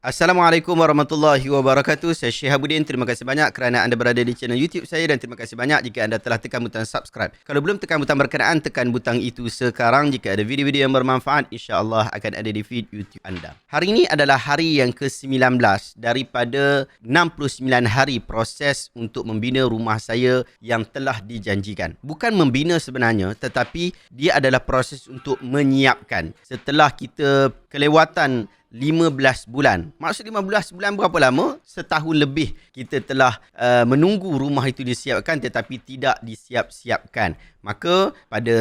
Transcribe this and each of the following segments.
Assalamualaikum warahmatullahi wabarakatuh. Saya Syekh Habudin. Terima kasih banyak kerana anda berada di channel YouTube saya dan terima kasih banyak jika anda telah tekan butang subscribe. Kalau belum tekan butang berkenaan, tekan butang itu sekarang. Jika ada video-video yang bermanfaat, insya-Allah akan ada di feed YouTube anda. Hari ini adalah hari yang ke-19 daripada 69 hari proses untuk membina rumah saya yang telah dijanjikan. Bukan membina sebenarnya, tetapi dia adalah proses untuk menyiapkan. Setelah kita kelewatan 15 bulan. Maksud 15 bulan berapa lama? Setahun lebih kita telah menunggu rumah itu disiapkan tetapi tidak disiap-siapkan. Maka pada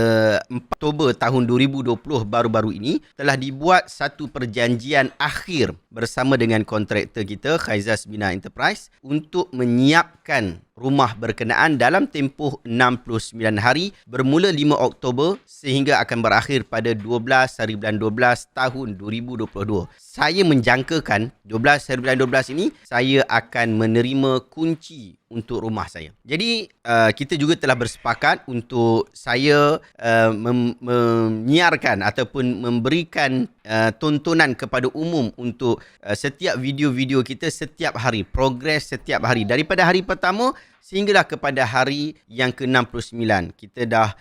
4 Oktober tahun 2020 baru-baru ini telah dibuat satu perjanjian akhir bersama dengan kontraktor kita Khaizas Bina Enterprise untuk menyiapkan rumah berkenaan dalam tempoh 69 hari bermula 5 Oktober sehingga akan berakhir pada 12 hari bulan 12 tahun 2022. Saya menjangkakan 12 hari bulan 12 ini saya akan menerima kunci untuk rumah saya. Jadi kita juga telah bersepakat untuk saya menyiarkan ataupun memberikan tontonan kepada umum untuk setiap video-video kita setiap hari, progres setiap hari daripada hari pertama sehinggalah kepada hari yang ke-69. Kita dah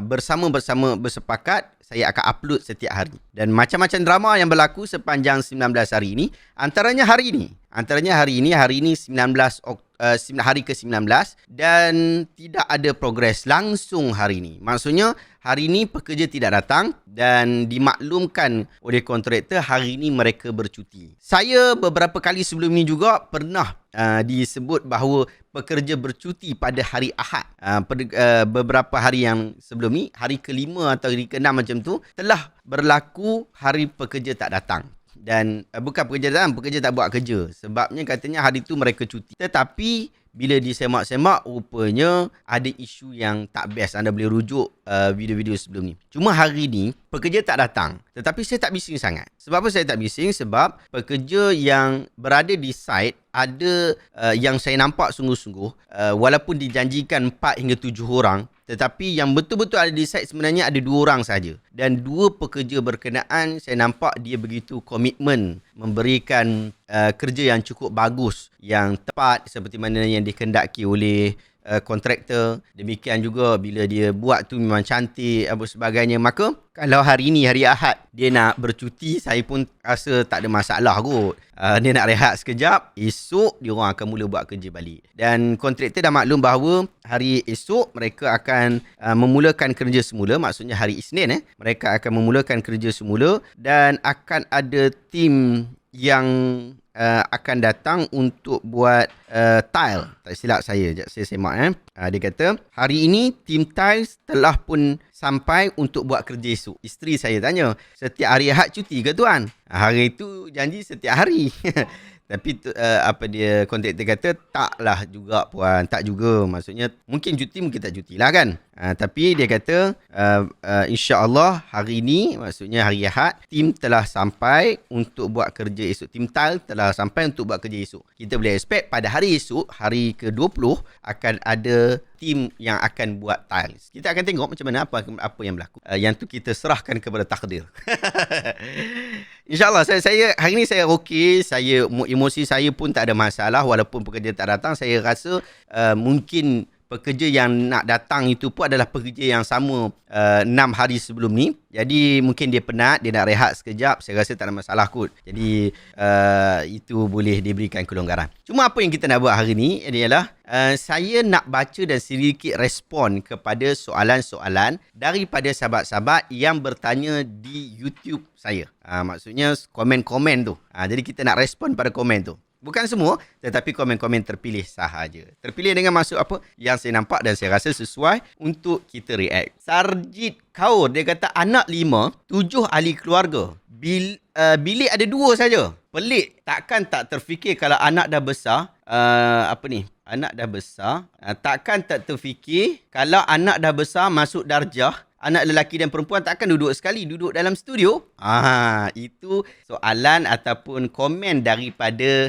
bersama-sama bersepakat saya akan upload setiap hari. Dan macam-macam drama yang berlaku sepanjang 19 hari ini. Antaranya hari ini 19 hari ke-19 dan tidak ada progres langsung hari ini. Maksudnya hari ini pekerja tidak datang dan dimaklumkan oleh kontraktor hari ini mereka bercuti. Saya beberapa kali sebelum ini juga pernah disebut bahawa pekerja bercuti pada hari Ahad. Beberapa hari yang sebelum ni, hari ke-5 atau hari ke-6 macam tu, telah berlaku hari pekerja tak datang. Dan bukan pekerja datang, pekerja tak buat kerja. Sebabnya katanya hari tu mereka cuti. Tetapi bila disemak-semak, rupanya ada isu yang tak best. Anda boleh rujuk video-video sebelum ni. Cuma hari ni, pekerja tak datang. Tetapi saya tak bising sangat. Sebab apa saya tak bising? Sebab pekerja yang berada di site, ada yang saya nampak sungguh-sungguh, walaupun dijanjikan 4 hingga 7 orang, tetapi yang betul-betul ada di site sebenarnya ada 2 orang saja. Dan 2 pekerja berkenaan saya nampak dia begitu komitmen memberikan kerja yang cukup bagus, yang tepat seperti mana yang dikehendaki oleh kontraktor. Demikian juga bila dia buat tu memang cantik apa sebagainya. Maka kalau hari ni hari Ahad dia nak bercuti, saya pun rasa tak ada masalah kot. Dia nak rehat sekejap, esok dia orang akan mula buat kerja balik. Dan kontraktor dah maklum bahawa hari esok mereka akan memulakan kerja semula, maksudnya hari Isnin mereka akan memulakan kerja semula dan akan ada tim yang akan datang untuk buat tile. Tak silap saya, saya semak dia kata hari ini tim tiles telah pun sampai untuk buat kerja esok. Isteri saya tanya, setiap hari Ahad cuti ke tuan? Hari itu janji setiap hari. Tapi kontraktor kata taklah juga puan, tak juga. Maksudnya mungkin cuti, mungkin tak cuti lah kan. Tapi dia kata insya-Allah hari ini, maksudnya hari Ahad, tim telah sampai untuk buat kerja esok. Tim tile telah sampai untuk buat kerja esok. Kita boleh expect pada hari esok, hari ke-20 akan ada tim yang akan buat tiles. Kita akan tengok macam mana apa yang berlaku. Yang tu kita serahkan kepada takdir. InsyaAllah saya hari ni saya okey, emosi saya pun tak ada masalah walaupun pekerja tak datang. Saya rasa mungkin pekerja yang nak datang itu pun adalah pekerja yang sama 6 hari sebelum ni. Jadi mungkin dia penat, dia nak rehat sekejap. Saya rasa tak ada masalah kot. Jadi itu boleh diberikan kelonggaran. Cuma apa yang kita nak buat hari ni adalah saya nak baca dan sedikit respon kepada soalan-soalan daripada sahabat-sahabat yang bertanya di YouTube saya. Maksudnya komen-komen tu. Jadi kita nak respon pada komen tu. Bukan semua, tetapi komen-komen terpilih sahaja. Terpilih dengan maksud apa yang saya nampak dan saya rasa sesuai untuk kita react. Sarjit Kaur, dia kata anak 5, 7 ahli keluarga. Bilik ada 2 saja. Pelik. Takkan tak terfikir kalau anak dah besar, anak dah besar, takkan tak terfikir kalau anak dah besar masuk darjah, anak lelaki dan perempuan takkan duduk sekali, duduk dalam studio? Itu soalan ataupun komen daripada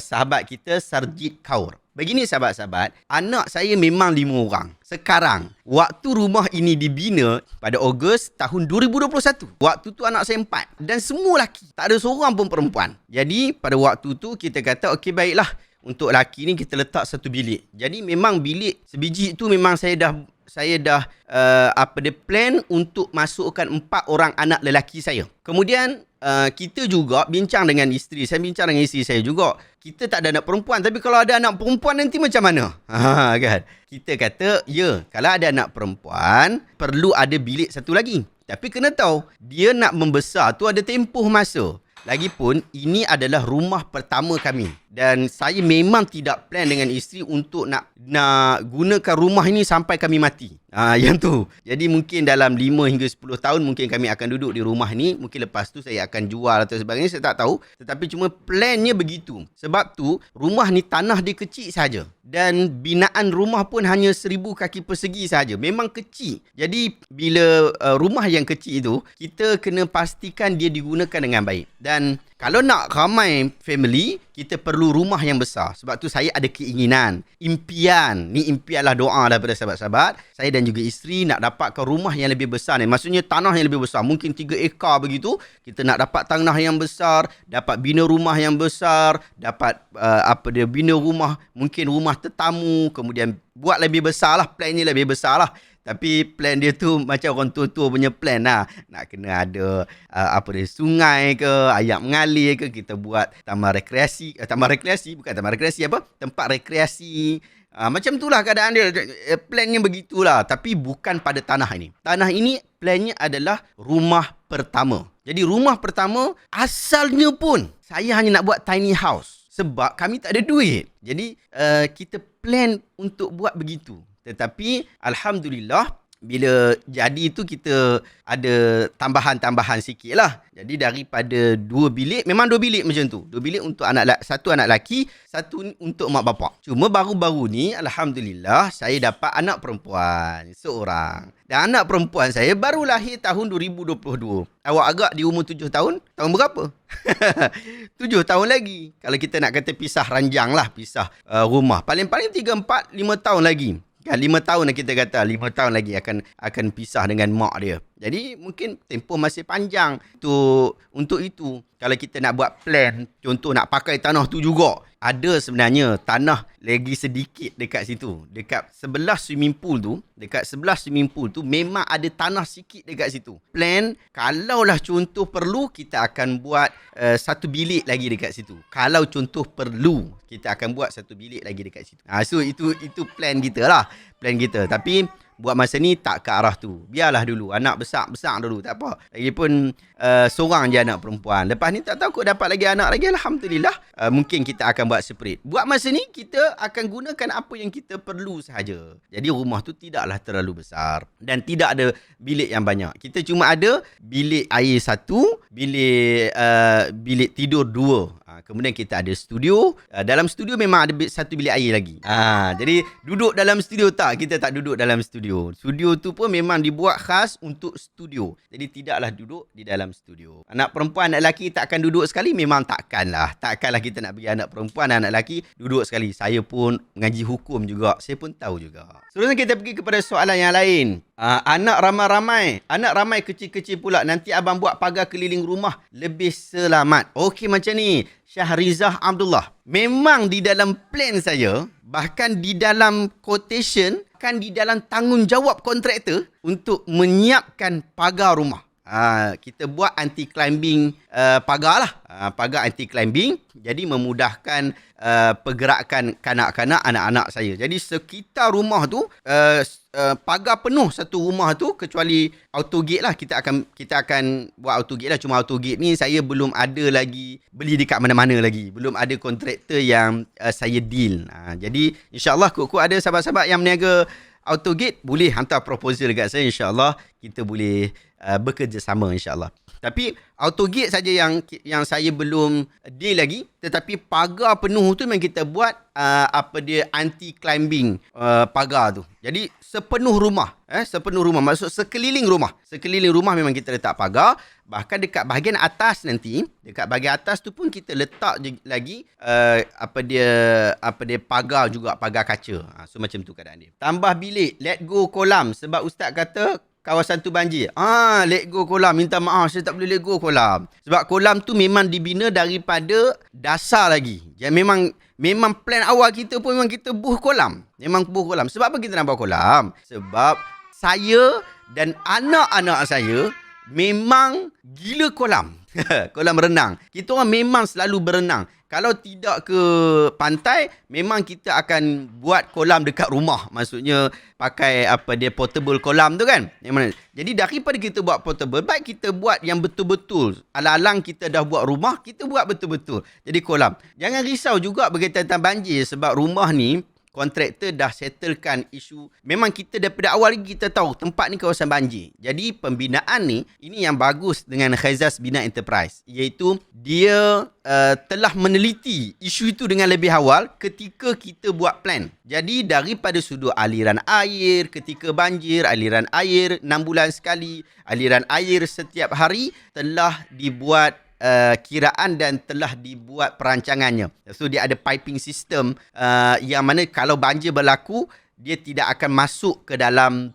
sahabat kita Sarjit Kaur. Begini sahabat-sahabat, anak saya memang 5 orang. Sekarang, waktu rumah ini dibina pada Ogos tahun 2021. Waktu tu anak saya 4 dan semua lelaki. Tak ada seorang pun perempuan. Jadi pada waktu tu kita kata okey baiklah, untuk lelaki ni kita letak satu bilik. Jadi memang bilik sebiji tu memang saya dah plan untuk masukkan 4 orang anak lelaki saya. Kemudian kita juga bincang dengan isteri. Saya bincang dengan isteri saya juga. Kita tak ada anak perempuan, tapi kalau ada anak perempuan nanti macam mana? Kan? Kita kata, ya, kalau ada anak perempuan, perlu ada bilik satu lagi. Tapi kena tahu, dia nak membesar tu ada tempoh masa. Lagipun, ini adalah rumah pertama kami. Dan saya memang tidak plan dengan isteri untuk nak gunakan rumah ini sampai kami mati. Yang tu. Jadi mungkin dalam 5 hingga 10 tahun mungkin kami akan duduk di rumah ni. Mungkin lepas tu saya akan jual atau sebagainya. Saya tak tahu. Tetapi cuma plannya begitu. Sebab tu rumah ni tanah dia kecil saja. Dan binaan rumah pun hanya 1000 kaki persegi saja. Memang kecil. Jadi bila rumah yang kecil itu, kita kena pastikan dia digunakan dengan baik. Dan kalau nak ramai family, kita perlu rumah yang besar. Sebab tu saya ada keinginan, impian. Ni impianlah doa daripada sahabat-sahabat. Saya dan juga isteri nak dapatkan rumah yang lebih besar ni. Maksudnya tanah yang lebih besar. Mungkin 3 ekar begitu. Kita nak dapat tanah yang besar, dapat bina rumah yang besar, dapat bina rumah, mungkin rumah tetamu, kemudian buat lebih besar lah, plannya lebih besar lah. Tapi plan dia tu macam orang tua-tua punya plan lah. Nak kena ada sungai ke, air mengalir ke, kita buat tempat rekreasi, tempat rekreasi. Macam itulah keadaan dia. Plannya begitulah. Tapi bukan pada tanah ini. Tanah ini plannya adalah rumah pertama. Jadi rumah pertama asalnya pun saya hanya nak buat tiny house. Sebab kami tak ada duit. Jadi kita plan untuk buat begitu. Tetapi Alhamdulillah bila jadi itu kita ada tambahan-tambahan sikit lah. Jadi daripada 2 bilik, memang 2 bilik macam tu. 2 bilik untuk satu anak lelaki, satu untuk mak bapak. Cuma baru-baru ni Alhamdulillah saya dapat anak perempuan seorang. Dan anak perempuan saya baru lahir tahun 2022. Awak agak di umur 7 tahun. Tahun berapa? 7 tahun lagi. Kalau kita nak kata pisah ranjang lah, pisah rumah. Paling-paling 3, 4, 5 tahun lagi. Kan 5 tahun lah kita kata, 5 tahun lagi akan pisah dengan mak dia. Jadi mungkin tempoh masih panjang untuk itu. Kalau kita nak buat plan, contoh nak pakai tanah tu juga. Ada sebenarnya tanah lagi sedikit dekat situ. Dekat sebelah swimming pool tu, memang ada tanah sikit dekat situ. Plan, kalaulah contoh perlu, kita akan buat satu bilik lagi dekat situ. Kalau contoh perlu, kita akan buat satu bilik lagi dekat situ. So itu plan kita lah. Plan kita. Tapi buat masa ni tak ke arah tu. Biarlah dulu. Anak besar dulu. Tak apa. Lagipun seorang je anak perempuan. Lepas ni tak tahu kok dapat lagi anak lagi. Alhamdulillah. Mungkin kita akan buat separate. Buat masa ni kita akan gunakan apa yang kita perlu sahaja. Jadi rumah tu tidaklah terlalu besar. Dan tidak ada bilik yang banyak. Kita cuma ada bilik air 1, bilik tidur 2. Kemudian kita ada studio. Dalam studio memang ada satu bilik air lagi. Jadi duduk dalam studio tak? Kita tak duduk dalam studio. Studio tu pun memang dibuat khas untuk studio. Jadi tidaklah duduk di dalam studio. Anak perempuan, anak lelaki tak akan duduk sekali? Memang takkanlah. Takkanlah kita nak bagi anak perempuan dan anak lelaki duduk sekali. Saya pun mengaji hukum juga. Saya pun tahu juga. Seterusnya kita pergi kepada soalan yang lain. Anak ramai kecil-kecil pula. Nanti abang buat pagar keliling rumah lebih selamat. Okey macam ni. Syahrizah Abdullah. Memang di dalam plan saya, bahkan di dalam quotation, kan di dalam tanggungjawab kontraktor untuk menyiapkan pagar rumah. Kita buat anti-climbing pagar lah. Pagar anti-climbing. Jadi memudahkan pergerakan kanak-kanak anak-anak saya. Jadi sekitar rumah tu pagar penuh satu rumah tu, kecuali autogate lah. Kita akan buat autogate lah. Cuma autogate ni saya belum ada lagi beli dekat mana-mana lagi. Belum ada kontraktor yang saya deal. Jadi insyaAllah kok ada sahabat-sahabat yang meniaga autogate, boleh hantar proposal dekat saya. InsyaAllah kita boleh bekerjasama insyaAllah. Tapi auto gate saja yang saya belum deal lagi, tetapi pagar penuh tu memang kita buat anti climbing pagar tu. Jadi sepenuh rumah, maksud sekeliling rumah memang kita letak pagar. Bahkan dekat bahagian atas nanti, dekat bahagian atas tu pun kita letak lagi pagar juga, pagar kaca. So macam tu keadaan dia. Tambah bilik, let go kolam sebab ustaz kata kawasan tu banjir. Let go kolam. Minta maaf, saya tak boleh let go kolam. Sebab kolam tu memang dibina daripada dasar lagi. Jadi memang plan awal kita pun memang kita buh kolam. Memang buh kolam. Sebab apa kita nak buat kolam? Sebab saya dan anak-anak saya memang gila kolam. Kolam renang. Kita orang memang selalu berenang. Kalau tidak ke pantai, memang kita akan buat kolam dekat rumah. Maksudnya pakai portable kolam tu kan. Jadi daripada kita buat portable, baik kita buat yang betul-betul. Alang-alang kita dah buat rumah, kita buat betul-betul. Jadi kolam. Jangan risau juga berkaitan tentang banjir sebab rumah ni kontraktor dah settlekan isu. Memang kita daripada awal lagi kita tahu tempat ni kawasan banjir. Jadi pembinaan ni, ini yang bagus dengan Khaizas Bina Enterprise. Iaitu dia telah meneliti isu itu dengan lebih awal ketika kita buat plan. Jadi daripada sudut aliran air, ketika banjir, aliran air 6 bulan sekali, aliran air setiap hari telah dibuat kiraan dan telah dibuat perancangannya. So dia ada piping system yang mana kalau banjir berlaku dia tidak akan masuk ke dalam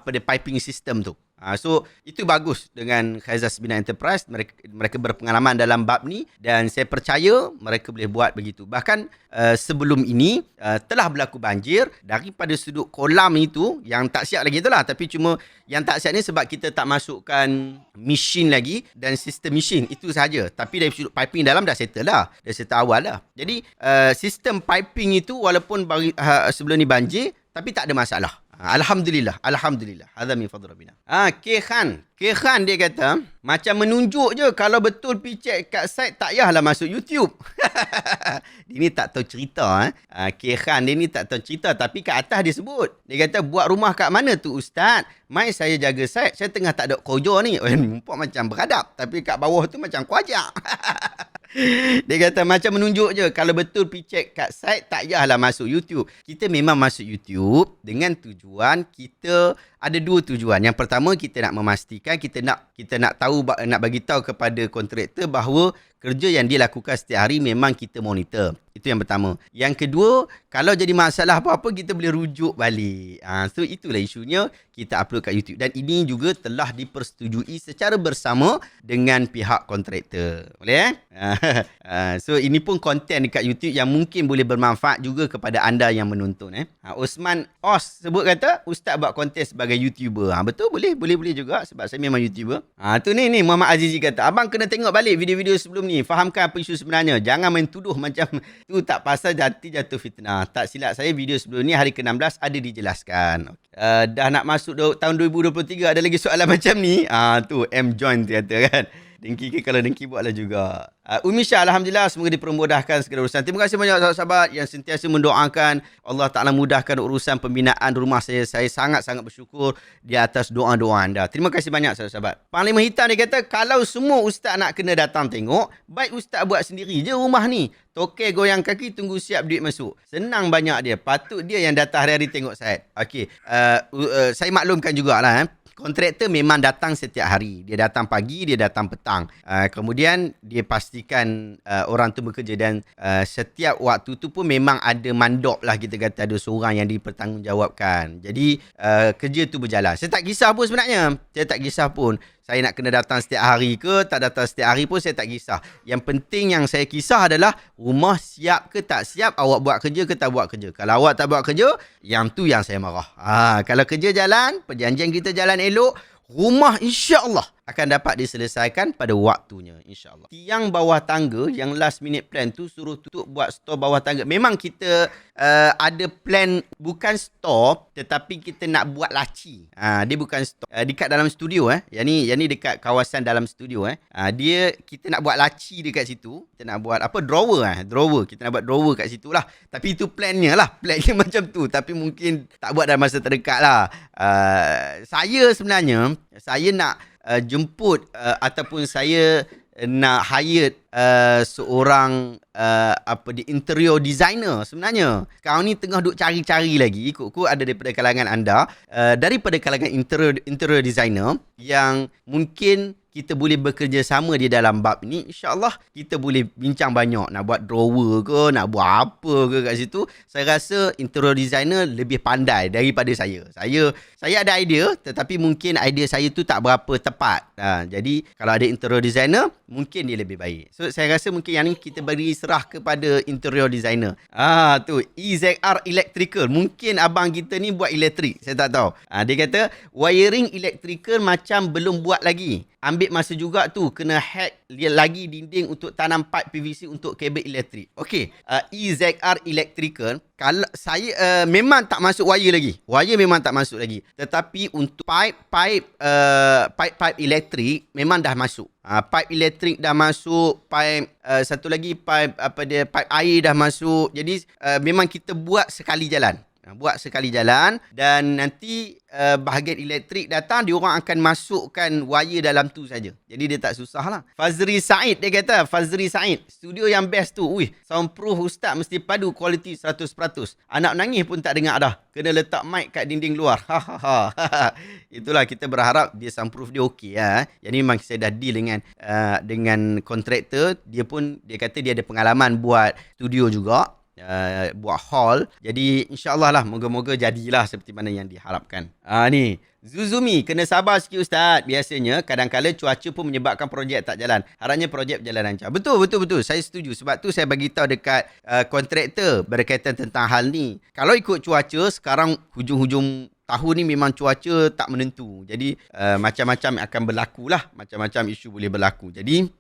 piping system tu. So itu bagus dengan Khaizas Bina Enterprise. Mereka berpengalaman dalam bab ni dan saya percaya mereka boleh buat begitu. Bahkan sebelum ini telah berlaku banjir. Daripada sudut kolam itu yang tak siap lagi itulah, tapi cuma yang tak siap ni sebab kita tak masukkan mesin lagi dan sistem mesin itu sahaja. Tapi dari sudut piping dalam dah settle lah, dah settle awal lah. Jadi sistem piping itu walaupun sebelum ni banjir tapi tak ada masalah. Alhamdulillah. Hadza min fadli rabbina. Khan dia kata, macam menunjuk je kalau betul picek kat site tak payahlah masuk YouTube. Dia ni tak tahu cerita. Khan dia ni tak tahu cerita tapi kat atas dia sebut. Dia kata, buat rumah kat mana tu ustaz? Mai saya jaga site, saya tengah tak ada kojo ni. Nampak macam beradab. Tapi kat bawah tu macam kuajak. Dia kata macam menunjuk je kalau betul picek kat site tak payahlah masuk YouTube. Kita memang masuk YouTube dengan tujuan kita ada dua tujuan. Yang pertama kita nak memastikan kita nak tahu, nak bagi tahu kepada kontraktor bahawa kerja yang dia lakukan setiap hari memang kita monitor. Itu yang pertama. Yang kedua, kalau jadi masalah apa-apa kita boleh rujuk balik. So itulah isunya kita upload kat YouTube dan ini juga telah dipersetujui secara bersama dengan pihak kontraktor. Boleh so ini pun konten dekat YouTube yang mungkin boleh bermanfaat juga kepada anda yang menonton. Osman Os sebut kata ustaz buat konten sebagai YouTuber. Betul, boleh juga sebab saya memang YouTuber. Tu ni Muhammad Azizi kata, abang kena tengok balik video-video sebelum ni, fahamkan apa isu sebenarnya. Jangan main tuduh macam tu tak pasal jatuh fitnah. Tak silap saya video sebelum ni hari ke-16 ada dijelaskan. Dah nak masuk tahun 2023 ada lagi soalan macam ni. Tu M join tu kata kan. Dengki ke? Kalau dengki buatlah juga. Umi Syah, Alhamdulillah semoga dipermudahkan segala urusan. Terima kasih banyak sahabat-sahabat yang sentiasa mendoakan Allah Ta'ala mudahkan urusan pembinaan rumah saya. Saya sangat-sangat bersyukur di atas doa-doa anda. Terima kasih banyak sahabat-sahabat. Panglima Hitam dia kata, kalau semua ustaz nak kena datang tengok, baik ustaz buat sendiri je rumah ni. Toke goyang kaki tunggu siap duit masuk. Senang banyak dia. Patut dia yang datang hari-hari tengok saya. Okey. Saya maklumkan jugalah. Kontraktor memang datang setiap hari. Dia datang pagi, dia datang petang. Kemudian dia pastikan orang tu bekerja dan setiap waktu tu pun memang ada mandop lah, kita kata ada seorang yang dipertanggungjawabkan. Jadi kerja tu berjalan. Saya tak kisah pun sebenarnya. Saya tak kisah pun. Saya nak kena datang setiap hari ke, tak datang setiap hari pun saya tak kisah. Yang penting yang saya kisah adalah rumah siap ke tak siap, awak buat kerja ke tak buat kerja. Kalau awak tak buat kerja, yang tu yang saya marah. Kalau kerja jalan, perjanjian kita jalan elok, rumah insya-Allah akan dapat diselesaikan pada waktunya, insya-Allah. Tiang bawah tangga yang last minute plan tu suruh tutup buat store bawah tangga. Memang kita ada plan bukan store tetapi kita nak buat laci. Dia bukan store. Dekat dalam studio Yang ni dekat kawasan dalam studio Dia kita nak buat laci dekat situ. Kita nak buat drawer Kita nak buat drawer kat situ lah. Tapi itu plannya lah. Plannya macam tu tapi mungkin tak buat dalam masa terdekat lah. Saya sebenarnya saya nak jemput ataupun saya nak hire seorang interior designer sebenarnya. Sekarang ni tengah duk cari-cari lagi, ikut-ikut ada daripada kalangan anda, daripada kalangan interior designer yang mungkin kita boleh bekerjasama di dalam bab ni. InsyaAllah kita boleh bincang banyak. Nak buat drawer ke, nak buat apa ke kat situ. Saya rasa interior designer lebih pandai daripada saya. Saya ada idea, tetapi mungkin idea saya tu tak berapa tepat. Jadi kalau ada interior designer, mungkin dia lebih baik. So saya rasa mungkin yang ni kita beri serah kepada interior designer. Tu EZR Electrical. Mungkin abang kita ni buat elektrik, saya tak tahu. Dia kata wiring electrical macam belum buat lagi. Ambil masa juga tu, kena hack lagi dinding untuk tanam pipe PVC untuk kabel elektrik. Okey, EZR Electrical, kalau saya memang tak masuk wire lagi. Wire memang tak masuk lagi. Tetapi untuk pipe elektrik memang dah masuk. Pipe elektrik dah masuk, pipe satu lagi pipe pipe air dah masuk. Jadi memang kita buat sekali jalan. Dan nanti bahagian elektrik datang, dia orang akan masukkan wire dalam tu saja. Jadi dia tak susah lah. Fazri Said, dia kata, Fazri Said, studio yang best tu. Soundproof ustaz mesti padu, kualiti 100%. Anak nangis pun tak dengar dah. Kena letak mic kat dinding luar. Itulah, kita berharap dia soundproof dia okey. Jadi memang saya dah deal dengan kontraktor. Dia kata dia ada pengalaman buat studio juga. Buat hall. Jadi insyaAllah lah, moga-moga jadilah seperti mana yang diharapkan. Ni Zuzumi, kena sabar sikit ustaz. Biasanya kadang-kadang cuaca pun menyebabkan projek tak jalan. Harapnya projek berjalan lancar. Betul. Saya setuju. Sebab tu saya bagi tahu dekat kontraktor berkaitan tentang hal ni. Kalau ikut cuaca sekarang, hujung-hujung tahun ni memang cuaca tak menentu. Jadi macam-macam akan berlaku lah. Macam-macam isu boleh berlaku. Jadi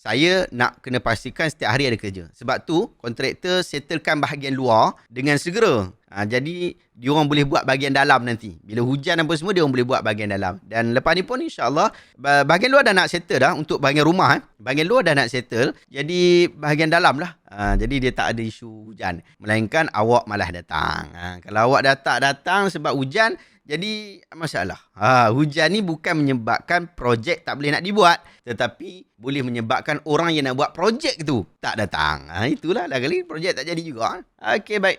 saya nak kena pastikan setiap hari ada kerja. Sebab tu kontraktor settlekan bahagian luar dengan segera. Jadi diorang boleh buat bahagian dalam nanti. Bila hujan apa semua, diorang boleh buat bahagian dalam. Dan lepas ni pun insyaAllah bahagian luar dah nak settle dah untuk bahagian rumah. Bahagian luar dah nak settle. Jadi bahagian dalam lah. Jadi dia tak ada isu hujan. Melainkan awak malah datang. Kalau awak datang sebab hujan, jadi masalah. Hujan ni bukan menyebabkan projek tak boleh nak dibuat, tetapi boleh menyebabkan orang yang nak buat projek tu tak datang. Itulah dah kali projek tak jadi juga. Okey, baik.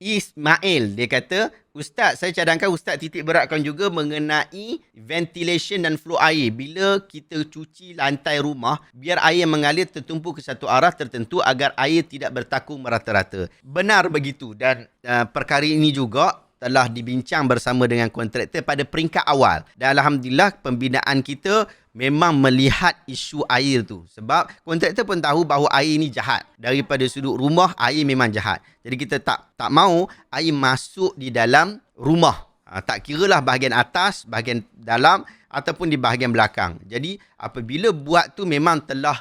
Ismail, dia kata, Ustaz, saya cadangkan Ustaz titik beratkan juga mengenai ventilation dan flow air. Bila kita cuci lantai rumah, biar air mengalir tertumpu ke satu arah tertentu agar air tidak bertakung merata-rata. Benar begitu. Dan perkara ini juga telah dibincang bersama dengan kontraktor pada peringkat awal. Dan Alhamdulillah pembinaan kita memang melihat isu air tu. Sebab kontraktor pun tahu bahawa air ni jahat. Daripada sudut rumah, air memang jahat. Jadi kita tak mahu air masuk di dalam rumah. Tak kiralah bahagian atas, bahagian dalam ataupun di bahagian belakang. Jadi apabila buat tu memang telah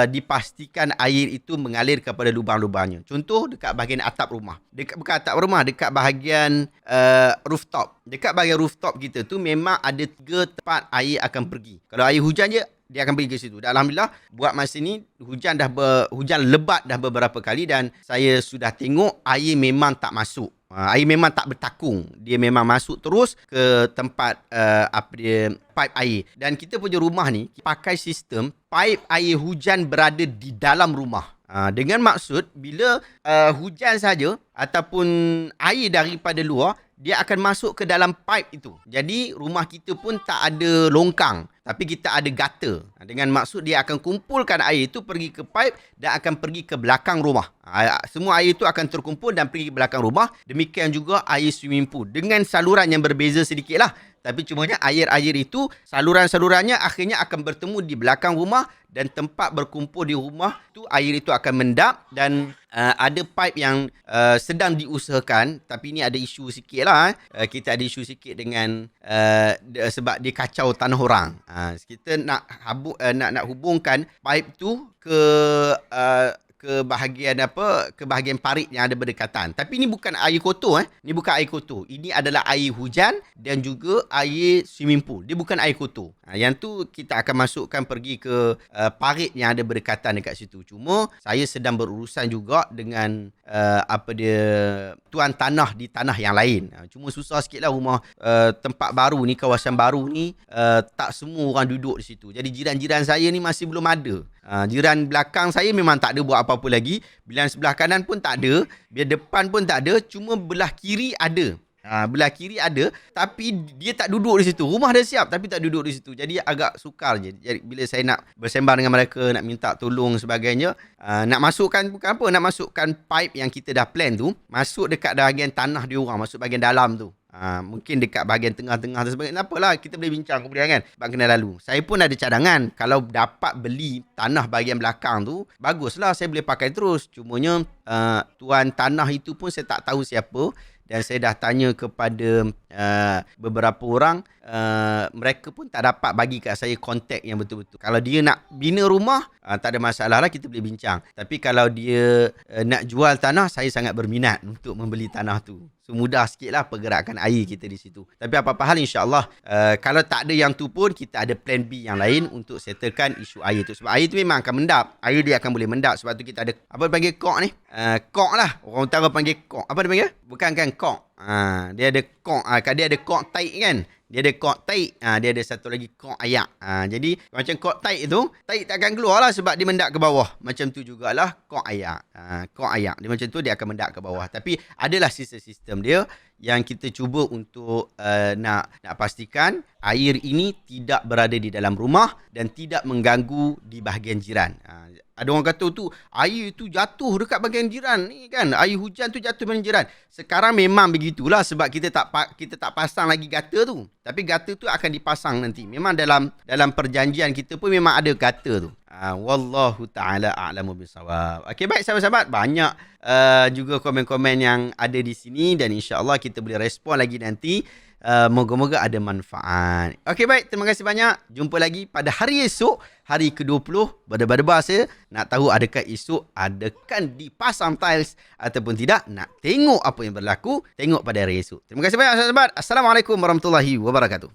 dipastikan air itu mengalir kepada lubang-lubangnya. Contoh dekat bahagian atap rumah. Bukan atap rumah, dekat bahagian rooftop. Dekat bahagian rooftop kita tu memang ada 3 tempat air akan pergi. Kalau air hujan je, dia akan pergi ke situ. Dan Alhamdulillah buat masa ni hujan lebat dah beberapa kali dan saya sudah tengok air memang tak masuk. Air memang tak bertakung. Dia memang masuk terus ke tempat pipe air. Dan kita punya rumah ni pakai sistem pipe air hujan berada di dalam rumah. Dengan maksud bila hujan saja ataupun air daripada luar, dia akan masuk ke dalam pipe itu. Jadi rumah kita pun tak ada longkang, tapi kita ada gutter. Dengan maksud dia akan kumpulkan air itu pergi ke pipe dan akan pergi ke belakang rumah. Semua air itu akan terkumpul dan pergi ke belakang rumah. Demikian juga air swimming pool. Dengan saluran yang berbeza sedikit lah. Tapi cumanya air-air itu saluran-salurannya akhirnya akan bertemu di belakang rumah dan tempat berkumpul di rumah tu air itu akan mendap dan ada pipe yang sedang diusahakan, tapi ni ada isu sikit lah. Kita ada isu sikit dengan sebab dia kacau tanah orang. Kita nak hubungkan pipe tu ke ke bahagian ke bahagian parit yang ada berdekatan. Tapi ini bukan air kotor Ini bukan air kotor. Ini adalah air hujan dan juga air swimming pool. Dia bukan air kotor. Yang tu kita akan masukkan pergi ke parit yang ada berdekatan dekat situ. Cuma saya sedang berurusan juga dengan tuan tanah di tanah yang lain. Cuma susah sikitlah rumah tempat baru ni, kawasan baru ni, tak semua orang duduk di situ. Jadi jiran-jiran saya ni masih belum ada. Jiran belakang saya memang tak ada buat apa-apa lagi. Bilang sebelah kanan pun tak ada. Biar depan pun tak ada. Cuma belah kiri ada. Belah kiri ada, tapi dia tak duduk di situ. Rumah dah siap tapi tak duduk di situ. Jadi agak sukar je. Jadi bila saya nak bersembang dengan mereka, nak minta tolong sebagainya, nak masukkan, bukan apa, nak masukkan pipe yang kita dah plan tu, masuk dekat bahagian tanah dia orang, masuk bahagian dalam tu. Mungkin dekat bahagian tengah-tengah dan sebagainya. Apalah, kita boleh bincang kemudian kan. Sebab kena lalu. Saya pun ada cadangan. Kalau dapat beli tanah bahagian belakang tu, baguslah, saya boleh pakai terus. Cumanya tuan tanah itu pun saya tak tahu siapa. Dan saya dah tanya kepada beberapa orang, mereka pun tak dapat bagi kat saya kontak yang betul-betul. Kalau dia nak bina rumah, tak ada masalah lah, kita boleh bincang. Tapi kalau dia nak jual tanah, saya sangat berminat untuk membeli tanah tu. So mudah sikit lah pergerakan air kita di situ. Tapi apa-apa hal, insyaAllah kalau tak ada yang tu pun, kita ada plan B yang lain untuk settlekan isu air tu. Sebab air tu memang akan mendap. Air dia akan boleh mendap. Sebab tu kita ada, apa panggil kok ni? Kok lah. Orang utara panggil kok. Apa dia panggil? Bukan kan kok. Dia ada kok. Dia ada kok taik kan? Dia ada kok taik. Dia ada satu lagi kok ayak. Jadi macam kok taik tu, taik tak akan keluar lah sebab dia mendak ke bawah. Macam tu jugalah kok ayak. Kok ayak. Dia macam tu, dia akan mendak ke bawah. Tapi adalah sistem dia yang kita cuba untuk nak pastikan air ini tidak berada di dalam rumah dan tidak mengganggu di bahagian jiran. Ada orang kata tu air tu jatuh dekat bahagian jiran ni kan, air hujan tu jatuh bahagian jiran. Sekarang memang begitulah sebab kita tak pasang lagi gata tu. Tapi gata tu akan dipasang nanti. Memang dalam perjanjian kita pun memang ada gata tu. Wallahu ta'ala a'lamu bisawab. Okey, baik sahabat-sahabat, banyak juga komen-komen yang ada di sini dan insya-Allah kita boleh respon lagi nanti. Moga-moga ada manfaat. Okey, baik, terima kasih banyak. Jumpa lagi pada hari esok, hari ke-20. Berdebar-debar saya nak tahu adakah esok adakan dipasang tiles ataupun tidak. Nak tengok apa yang berlaku, tengok pada hari esok. Terima kasih banyak sahabat. Assalamualaikum warahmatullahi wabarakatuh.